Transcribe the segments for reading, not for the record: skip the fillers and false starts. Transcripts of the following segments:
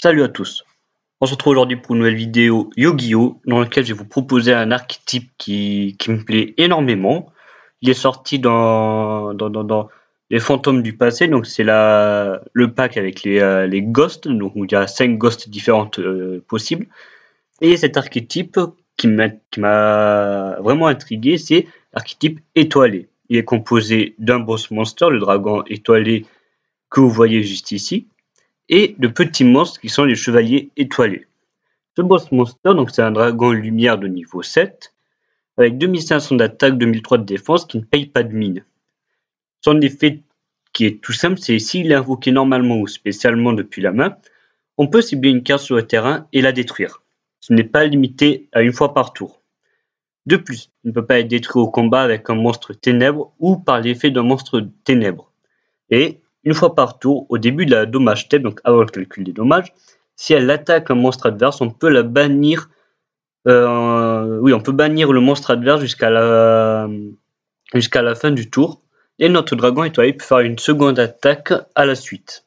Salut à tous, on se retrouve aujourd'hui pour une nouvelle vidéo Yu-Gi-Oh! Dans laquelle je vais vous proposer un archétype qui me plaît énormément. Il est sorti dans les fantômes du passé, donc c'est le pack avec les ghosts, donc il y a 5 ghosts différentes possibles. Et cet archétype qui m'a vraiment intrigué, c'est l'archétype étoilé. Il est composé d'un boss monster, le dragon étoilé que vous voyez juste ici, et de petits monstres qui sont les chevaliers étoilés. Ce boss monster, donc c'est un dragon lumière de niveau 7, avec 2500 d'attaque, 2003 de défense, qui ne paye pas de mine. Son effet qui est tout simple, c'est s'il est invoqué normalement ou spécialement depuis la main, on peut cibler une carte sur le terrain et la détruire. Ce n'est pas limité à une fois par tour. De plus, il ne peut pas être détruit au combat avec un monstre ténèbres ou par l'effet d'un monstre ténèbres. Et une fois par tour, au début de la dommage step, donc avant le calcul des dommages, si elle attaque un monstre adverse, on peut la bannir. On peut bannir le monstre adverse jusqu'à la fin du tour. Et notre dragon étoilé peut faire une seconde attaque à la suite.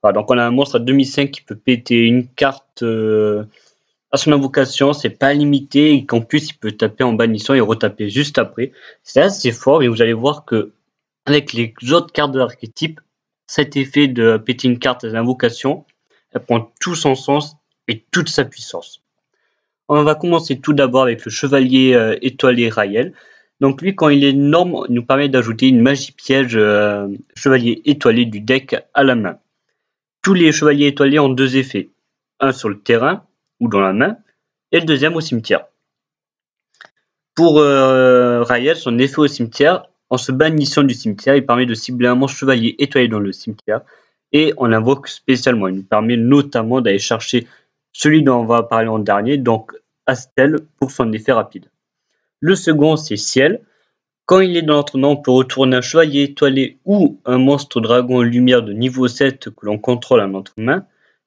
Voilà, donc on a un monstre à 2005 qui peut péter une carte à son invocation, c'est pas limité, et qu'en plus il peut taper en bannissant et retaper juste après. C'est assez fort, et vous allez voir que avec les autres cartes de l'archétype, cet effet de péter une carte à l'invocation, elle prend tout son sens et toute sa puissance. On va commencer tout d'abord avec le chevalier étoilé Raël. Donc lui, quand il est norme, il nous permet d'ajouter une magie piège chevalier étoilé du deck à la main. Tous les chevaliers étoilés ont deux effets. Un sur le terrain ou dans la main, et le deuxième au cimetière. Pour Raël, son effet au cimetière, en se bannissant du cimetière, il permet de cibler un monstre chevalier étoilé dans le cimetière et on l'invoque spécialement. Il nous permet notamment d'aller chercher celui dont on va parler en dernier, donc Astel, pour son effet rapide. Le second, c'est Ciel. Quand il est dans notre main, on peut retourner un chevalier étoilé ou un monstre dragon lumière de niveau 7 que l'on contrôle à notre main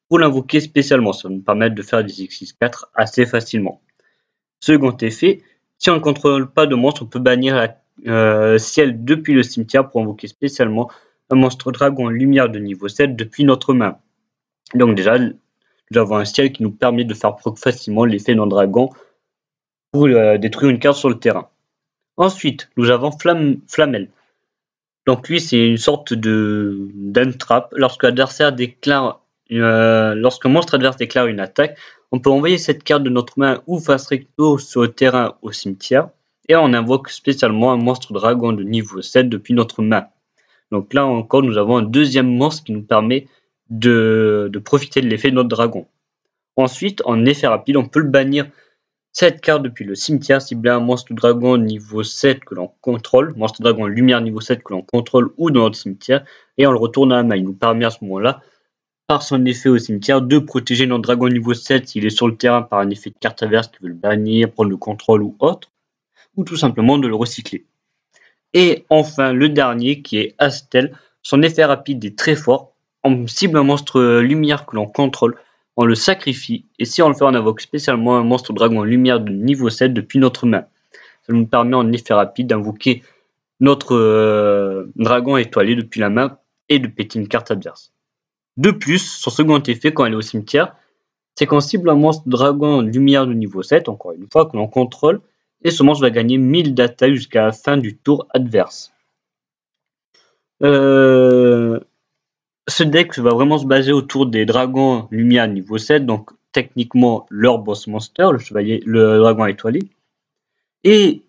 pour l'invoquer spécialement. Ça va nous permettre de faire des X6-4 assez facilement. Second effet, si on ne contrôle pas de monstre, on peut bannir Ciel depuis le cimetière pour invoquer spécialement un monstre dragon lumière de niveau 7 depuis notre main. Donc déjà, nous avons un Ciel qui nous permet de faire proc facilement l'effet d'un dragon pour détruire une carte sur le terrain. Ensuite, nous avons Flamel. Donc lui, c'est une sorte d'entrap. Lorsqu'un monstre adverse déclare une attaque, on peut envoyer cette carte de notre main ou face recto sur le terrain au cimetière et on invoque spécialement un monstre dragon de niveau 7 depuis notre main. Donc là encore, nous avons un deuxième monstre qui nous permet de profiter de l'effet de notre dragon. Ensuite, en effet rapide, on peut le bannir cette carte depuis le cimetière, cibler un monstre dragon niveau 7 que l'on contrôle, monstre dragon lumière niveau 7 que l'on contrôle ou dans notre cimetière, et on le retourne à la main. Il nous permet à ce moment-là, par son effet au cimetière, de protéger notre dragon niveau 7 s'il est sur le terrain par un effet de carte adverse qui veut le bannir, prendre le contrôle ou autre, ou tout simplement de le recycler. Et enfin, le dernier qui est Astel, son effet rapide est très fort. On cible un monstre lumière que l'on contrôle, on le sacrifie, et si on le fait, on invoque spécialement un monstre dragon lumière de niveau 7 depuis notre main. Ça nous permet en effet rapide d'invoquer notre dragon étoilé depuis la main et de péter une carte adverse. De plus, son second effet quand elle est au cimetière, c'est qu'on cible un monstre dragon lumière de niveau 7, encore une fois, que l'on contrôle, et ce monstre va gagner 1000 d'attaque jusqu'à la fin du tour adverse. Ce deck va vraiment se baser autour des dragons lumière niveau 7, donc techniquement leur boss monster, le dragon étoilé. Mais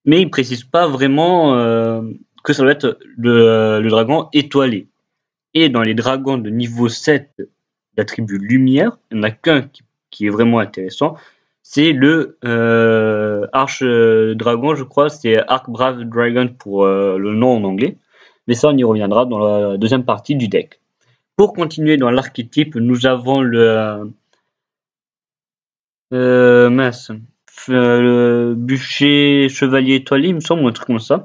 il précise pas vraiment que ça doit être le dragon étoilé. Et dans les dragons de niveau 7 d'attribut lumière, il n'y en a qu'un qui est vraiment intéressant. C'est le Arch Dragon, je crois, c'est Arc Brave Dragon pour le nom en anglais. Mais ça, on y reviendra dans la deuxième partie du deck. Pour continuer dans l'archétype, nous avons le bûcher chevalier étoilé, il me semble, ou un truc comme ça.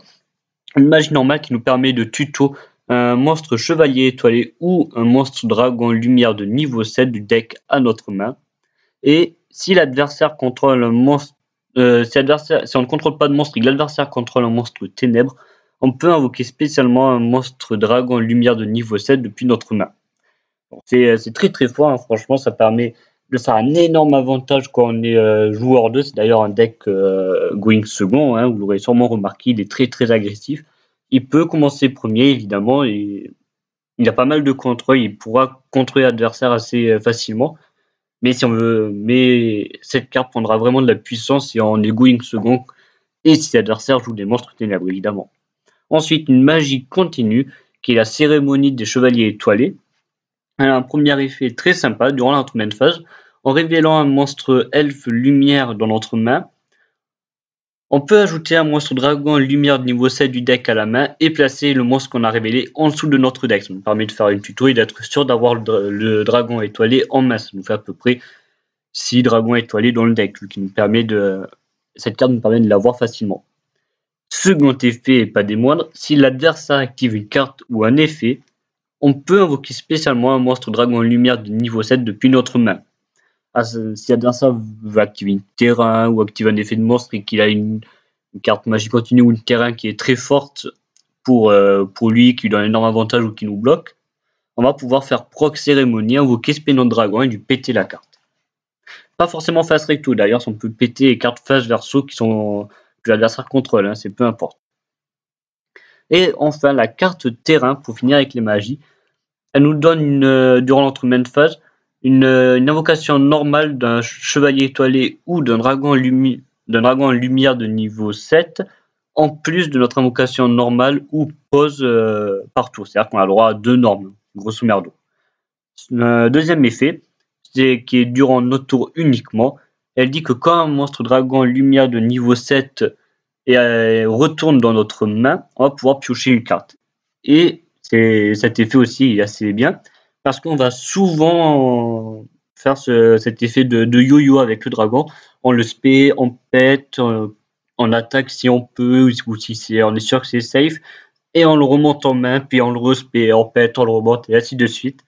Une magie normale qui nous permet de tuto un monstre chevalier étoilé ou un monstre dragon lumière de niveau 7 du deck à notre main. Et si l'adversaire contrôle un monstre, si on ne contrôle pas de monstre et que l'adversaire contrôle un monstre ténèbres, on peut invoquer spécialement un monstre dragon lumière de niveau 7 depuis notre main. C'est très très fort, hein. Franchement, ça permet de faire un énorme avantage quand on est joueur 2. C'est d'ailleurs un deck going second, hein, vous l'aurez sûrement remarqué, il est très très agressif. Il peut commencer premier évidemment et il a pas mal de contrôle, il pourra contrôler l'adversaire assez facilement. Mais si on veut, mais cette carte prendra vraiment de la puissance si on est going second et si l'adversaire joue des monstres ténèbres évidemment. Ensuite, une magie continue qui est la cérémonie des chevaliers étoilés. Elle a un premier effet très sympa durant notre main phase. En révélant un monstre elfe lumière dans notre main, on peut ajouter un monstre dragon lumière de niveau 7 du deck à la main et placer le monstre qu'on a révélé en dessous de notre deck. Ça nous permet de faire une tuto et d'être sûr d'avoir le dragon étoilé en main. Ça nous fait à peu près 6 dragons étoilés dans le deck, ce qui nous permet cette carte nous permet de l'avoir facilement. Second effet, et pas des moindres, si l'adversaire active une carte ou un effet, on peut invoquer spécialement un monstre dragon lumière de niveau 7 depuis notre main. Si l'adversaire veut activer un terrain ou activer un effet de monstre et qu'il a une carte magie continue ou un terrain qui est très forte pour lui, qui lui donne un énorme avantage ou qui nous bloque, on va pouvoir faire proc cérémonie, invoquer Spénant Dragon et lui péter la carte. Pas forcément face recto, d'ailleurs, on peut péter les cartes face verso que l'adversaire contrôle, hein, c'est peu importe. Et enfin, la carte terrain, pour finir avec les magies, elle nous donne durant notre main phase une invocation normale d'un chevalier étoilé ou d'un dragon en lumière de niveau 7 en plus de notre invocation normale ou pause par tour. C'est-à-dire qu'on a le droit à 2 normes, grosso merdo. Deuxième effet, qui est durant notre tour uniquement, elle dit que quand un monstre dragon lumière de niveau 7 retourne dans notre main, on va pouvoir piocher une carte. Et cet effet aussi est assez bien parce qu'on va souvent faire cet effet de yo-yo avec le dragon. On le spé, on pète, on attaque si on peut ou si on est sûr que c'est safe et on le remonte en main, puis on le respé, on pète, on le remonte et ainsi de suite.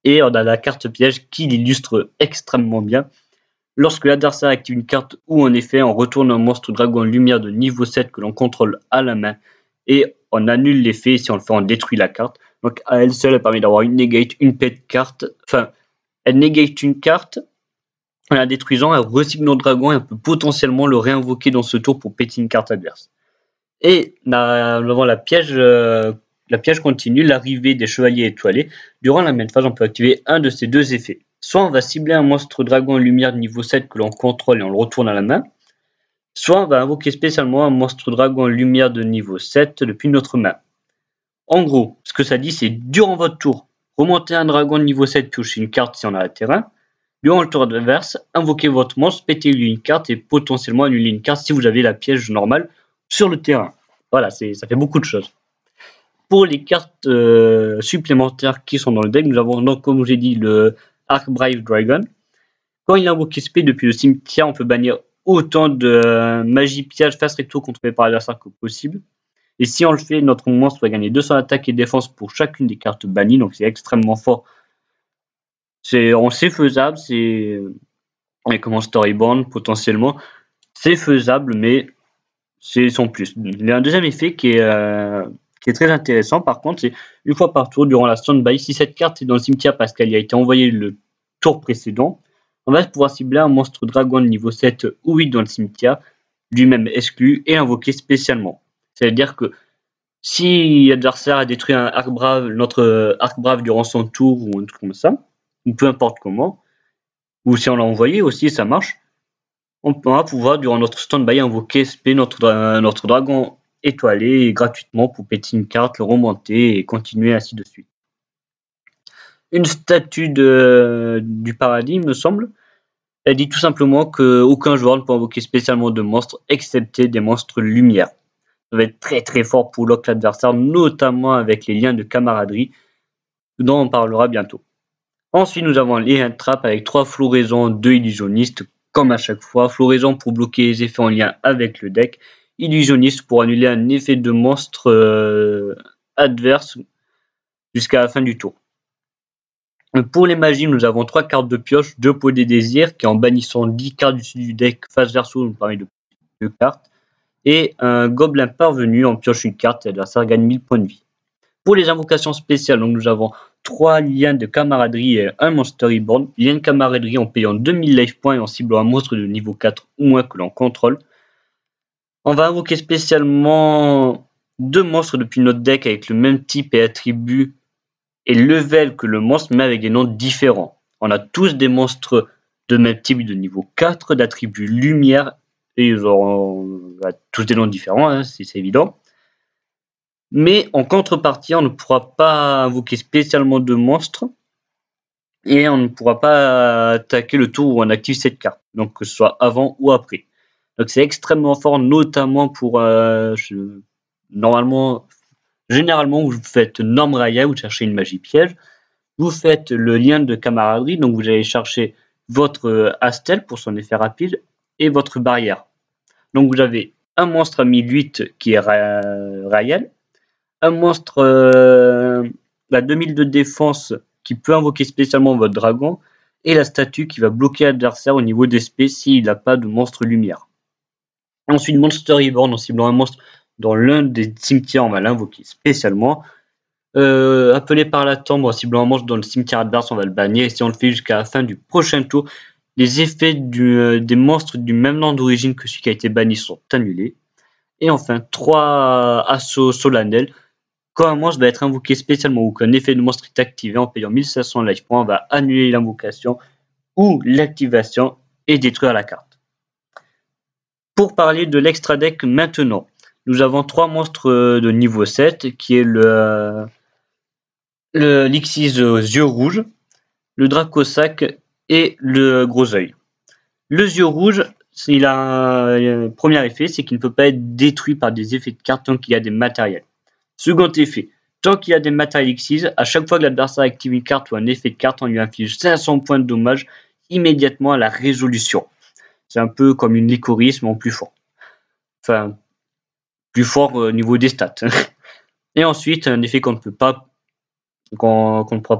Et on a la carte piège qui l'illustre extrêmement bien. Lorsque l'adversaire active une carte ou en effet on retourne un monstre dragon lumière de niveau 7 que l'on contrôle à la main et on annule l'effet, si on le fait on détruit la carte. Donc à elle seule elle permet d'avoir une negate, une pet carte, enfin elle negate une carte en la détruisant, elle recycle notre dragon et on peut potentiellement le réinvoquer dans ce tour pour péter une carte adverse. Et nous avons la piège continue, l'arrivée des chevaliers étoilés. Durant la même phase, on peut activer un de ces deux effets. Soit on va cibler un monstre dragon lumière de niveau 7 que l'on contrôle et on le retourne à la main. Soit on va invoquer spécialement un monstre dragon lumière de niveau 7 depuis notre main. En gros, ce que ça dit, c'est durant votre tour, remontez un dragon de niveau 7, piochez une carte si on a le terrain. Durant le tour adverse, invoquez votre monstre, pétez-lui une carte et potentiellement annulez une carte si vous avez la piège normale sur le terrain. Voilà, ça fait beaucoup de choses. Pour les cartes supplémentaires qui sont dans le deck, nous avons donc, comme j'ai dit, le Archbrave Dragon. Quand il est invoqué spé depuis le cimetière, on peut bannir autant de magie piège face recto contrôlée par l'adversaire que possible. Et si on le fait, notre monstre va gagner 200 attaques et défense pour chacune des cartes bannies, donc c'est extrêmement fort. C'est faisable, c'est comment storyboard potentiellement, c'est faisable, mais c'est son plus. Il y a un deuxième effet qui est très intéressant, par contre, c'est une fois par tour durant la stand-by, si cette carte est dans le cimetière parce qu'elle y a été envoyée le tour précédent, on va pouvoir cibler un monstre dragon de niveau 7 ou 8 dans le cimetière, lui-même exclu, et invoquer spécialement. C'est-à-dire que si l'adversaire a détruit notre Archbrave durant son tour ou un truc comme ça, ou peu importe comment, ou si on l'a envoyé aussi, ça marche, on va pouvoir, durant notre stand-by, invoquer SP notre dragon étoilé gratuitement pour péter une carte, le remonter et continuer ainsi de suite. Une statue du paradis, me semble. Elle dit tout simplement qu'aucun joueur ne peut invoquer spécialement de monstres, excepté des monstres lumière. Ça va être très très fort pour lock l'adversaire, notamment avec les liens de camaraderie, dont on parlera bientôt. Ensuite, nous avons les trap avec 3 floraisons, 2 illusionnistes, comme à chaque fois. Floraison pour bloquer les effets en lien avec le deck. Illusionniste pour annuler un effet de monstre adverse jusqu'à la fin du tour. Pour les magies, nous avons 3 cartes de pioche, 2 pots des désirs qui en bannissant 10 cartes du deck face verso nous permet de piocher 2 cartes. Et un gobelin parvenu en pioche une carte et l'adversaire gagne 1000 points de vie. Pour les invocations spéciales, donc nous avons 3 liens de camaraderie et un Monster Reborn. Lien de camaraderie en payant 2000 life points et en ciblant un monstre de niveau 4 ou moins que l'on contrôle. On va invoquer spécialement 2 monstres depuis notre deck avec le même type et attribut et level que le monstre, mais avec des noms différents. On a tous des monstres de même type de niveau 4, d'attribut lumière, et ils auront tous des noms différents, hein, c'est évident. Mais en contrepartie, on ne pourra pas invoquer spécialement de monstres, et on ne pourra pas attaquer le tour où on active cette carte, donc que ce soit avant ou après. Donc c'est extrêmement fort, notamment pour généralement vous faites Norme Raya, vous cherchez une magie piège, vous faites le lien de camaraderie, donc vous allez chercher votre Astel pour son effet rapide et votre barrière. Donc vous avez un monstre à 1008 qui est Raël, un monstre à 2000 de défense qui peut invoquer spécialement votre dragon, et la statue qui va bloquer l'adversaire au niveau d'espèce s'il n'a pas de monstre lumière. Ensuite, Monster Reborn, en ciblant un monstre dans l'un des cimetières, on va l'invoquer spécialement. Appelé par la tombe, en ciblant un monstre dans le cimetière adverse, on va le bannir. Et si on le fait jusqu'à la fin du prochain tour, les effets des monstres du même nom d'origine que celui qui a été banni sont annulés. Et enfin, 3 assauts solennels. Quand un monstre va être invoqué spécialement ou qu'un effet de monstre est activé en payant 1500 life points, on va annuler l'invocation ou l'activation et détruire la carte. Pour parler de l'extra deck maintenant, nous avons 3 monstres de niveau 7 qui est le Lixis yeux rouges, le Dracosac et le gros œil. Le yeux rouge, il a un premier effet, c'est qu'il ne peut pas être détruit par des effets de carte tant qu'il y a des matériels. Second effet, tant qu'il y a des matériels Lixis, à chaque fois que l'adversaire active une carte ou un effet de carte, on lui inflige 500 points de dommage immédiatement à la résolution. C'est un peu comme une licorice, mais en plus fort. Enfin, plus fort au niveau des stats. Et ensuite, un effet qu'on ne pourra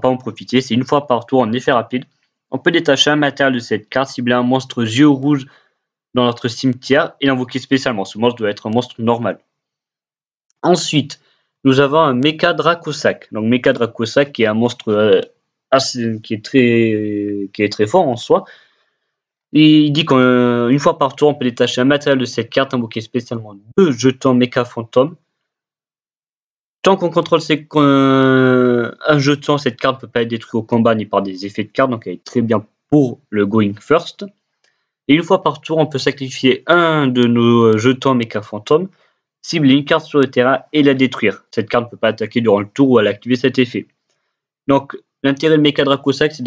pas en profiter, c'est une fois par tour en effet rapide. On peut détacher un matériel de cette carte, cibler un monstre yeux rouges dans notre cimetière et l'invoquer spécialement. Ce monstre doit être un monstre normal. Ensuite, nous avons un Mecha Dracosac. Donc Mecha Dracosac qui est un monstre qui est très fort en soi. Et il dit qu'une fois par tour, on peut détacher un matériel de cette carte, invoquer spécialement 2 jetons Mecha Fantôme. Tant qu'on contrôle un jeton, cette carte ne peut pas être détruite au combat ni par des effets de carte, donc elle est très bien pour le Going First. Et une fois par tour, on peut sacrifier un de nos jetons Mecha Fantôme, cibler une carte sur le terrain et la détruire. Cette carte ne peut pas attaquer durant le tour ou elle activer cet effet. Donc l'intérêt de Mecha Dracosac, c'est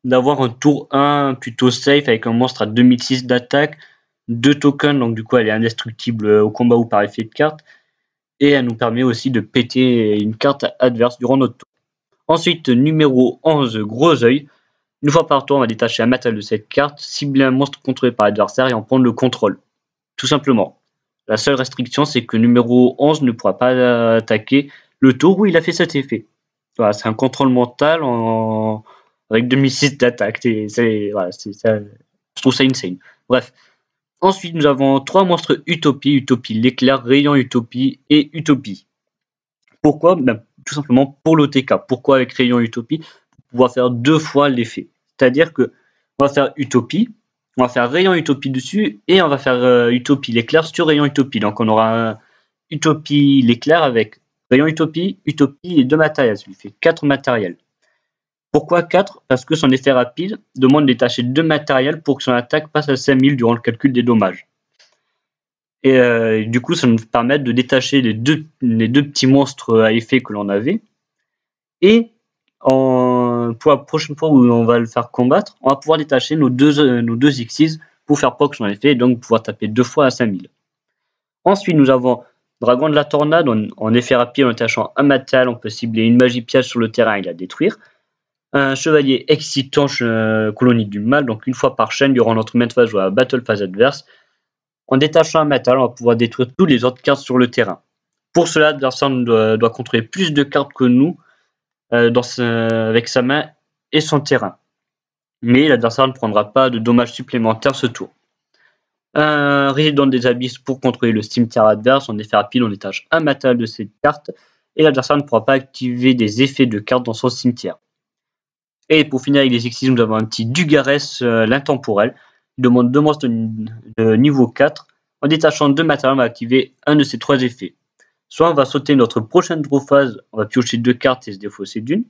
d'avoir un tour 1 plutôt safe avec un monstre à 2006 d'attaque, 2 tokens, donc du coup elle est indestructible au combat ou par effet de carte, et elle nous permet aussi de péter une carte adverse durant notre tour. Ensuite, numéro 11, gros œil. Une fois par tour, on va détacher un matériel de cette carte, cibler un monstre contrôlé par l'adversaire et en prendre le contrôle. Tout simplement. La seule restriction, c'est que numéro 11 ne pourra pas attaquer le tour où il a fait cet effet. Voilà, c'est un contrôle mental avec 2006 d'attaque. Je trouve ça insane. Bref. Ensuite, nous avons 3 monstres Utopie, Utopie l'éclair, Rayon Utopie et Utopie. Pourquoi? Tout simplement pour l'OTK. Pourquoi avec Rayon Utopie? Pour pouvoir faire 2 fois l'effet. C'est-à-dire que on va faire Utopie, on va faire Rayon Utopie dessus et on va faire Utopie l'éclair sur Rayon Utopie. Donc on aura Utopie l'éclair avec Rayon Utopie, Utopie et 2 matériels. Ça lui fait 4 matériels. Pourquoi 4? Parce que son effet rapide demande de détacher 2 matériels pour que son attaque passe à 5000 durant le calcul des dommages. Et du coup, ça nous permet de détacher les deux petits monstres à effet que l'on avait. Et pour la prochaine fois où on va le faire combattre, on va pouvoir détacher nos deux Xyz pour faire proc son effet et donc pouvoir taper 2 fois à 5000. Ensuite, nous avons Dragon de la Tornade. En effet rapide, en détachant un matériel, on peut cibler une magie piège sur le terrain et la détruire. Un chevalier excitant, colonie du mal, donc une fois par chaîne durant notre main phase ou la battle phase adverse. En détachant un matériel, on va pouvoir détruire toutes les autres cartes sur le terrain. Pour cela, l'adversaire doit contrôler plus de cartes que nous avec sa main et son terrain. Mais l'adversaire ne prendra pas de dommages supplémentaires ce tour. Un résident des abysses pour contrôler le cimetière adverse. En effet rapide, on détache un matériel de cette carte et l'adversaire ne pourra pas activer des effets de cartes dans son cimetière. Et pour finir avec les exquis, nous avons un petit Dugarès l'intemporel. Il demande 2 monstres de niveau 4. En détachant 2 matériaux, on va activer un de ces 3 effets. Soit on va sauter notre prochaine draw phase, on va piocher 2 cartes et se défausser d'une.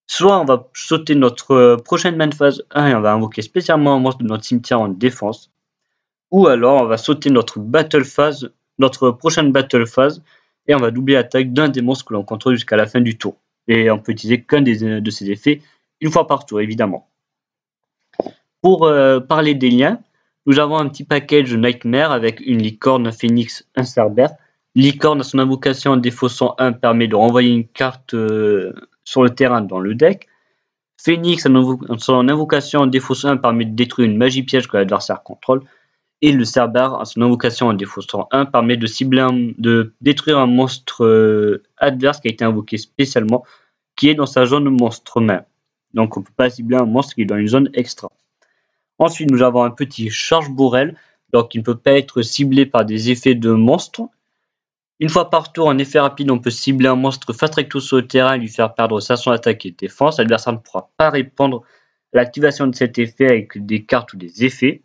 Soit on va sauter notre prochaine main phase 1 et on va invoquer spécialement un monstre de notre cimetière en défense. Ou alors on va sauter notre prochaine battle phase et on va doubler l'attaque d'un des monstres que l'on contrôle jusqu'à la fin du tour. Et on peut utiliser qu'un de ces effets une fois par tour, évidemment. Pour parler des liens, nous avons un petit package Nightmare avec une licorne, un phénix, un cerbère. Licorne, à son invocation en défaussant 1, permet de renvoyer une carte sur le terrain dans le deck. Phénix, à son invocation en défaussant 1, permet de détruire une magie piège que l'adversaire contrôle. Et le cerbère, à son invocation en défaussant 1, permet de détruire un monstre adverse qui a été invoqué spécialement, qui est dans sa zone monstre main. Donc on ne peut pas cibler un monstre qui est dans une zone extra. Ensuite, nous avons un petit Charge Bourrel, donc il ne peut pas être ciblé par des effets de monstres. Une fois par tour, en effet rapide, on peut cibler un monstre fast recto sur le terrain et lui faire perdre sa son attaque et défense. L'adversaire ne pourra pas répondre à l'activation de cet effet avec des cartes ou des effets.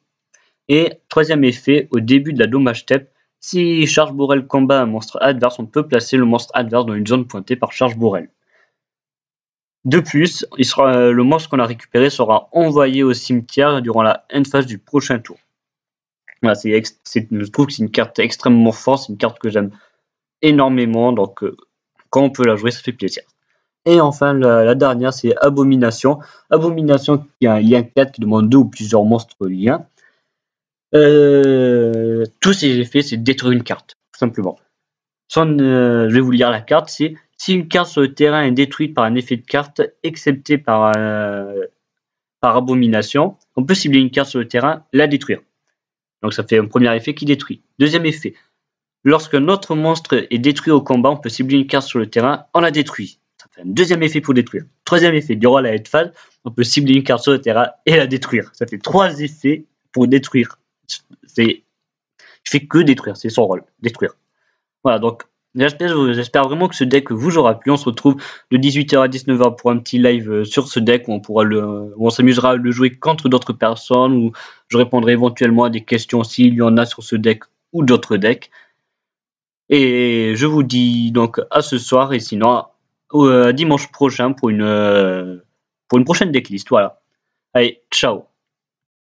Et troisième effet, au début de la dommage step, si Charge Bourrel combat un monstre adverse, on peut placer le monstre adverse dans une zone pointée par Charge Bourrel. De plus, le monstre qu'on a récupéré sera envoyé au cimetière durant la end phase du prochain tour. Voilà, je trouve que c'est une carte extrêmement forte, c'est une carte que j'aime énormément, donc quand on peut la jouer, ça fait plaisir. Et enfin, la dernière, c'est Abomination. Abomination qui a un lien 4 qui demande 2 ou plusieurs monstres liens. Tous ces effets, c'est détruire une carte, tout simplement. Je vais vous lire la carte, c'est si une carte sur le terrain est détruite par un effet de carte, excepté par Abomination, on peut cibler une carte sur le terrain, la détruire. Donc ça fait un premier effet qui détruit. Deuxième effet, lorsque notre monstre est détruit au combat, on peut cibler une carte sur le terrain, on la détruit. Ça fait un deuxième effet pour détruire. Troisième effet, durant la head phase, on peut cibler une carte sur le terrain et la détruire. Ça fait 3 effets pour détruire. Il fait que détruire, c'est son rôle, détruire. Voilà, donc j'espère vraiment que ce deck vous aura plu. On se retrouve de 18h à 19h pour un petit live sur ce deck où on s'amusera à le jouer contre d'autres personnes, où je répondrai éventuellement à des questions s'il y en a sur ce deck ou d'autres decks. Et je vous dis donc à ce soir et sinon dimanche prochain pour une prochaine decklist. Voilà. Allez, ciao.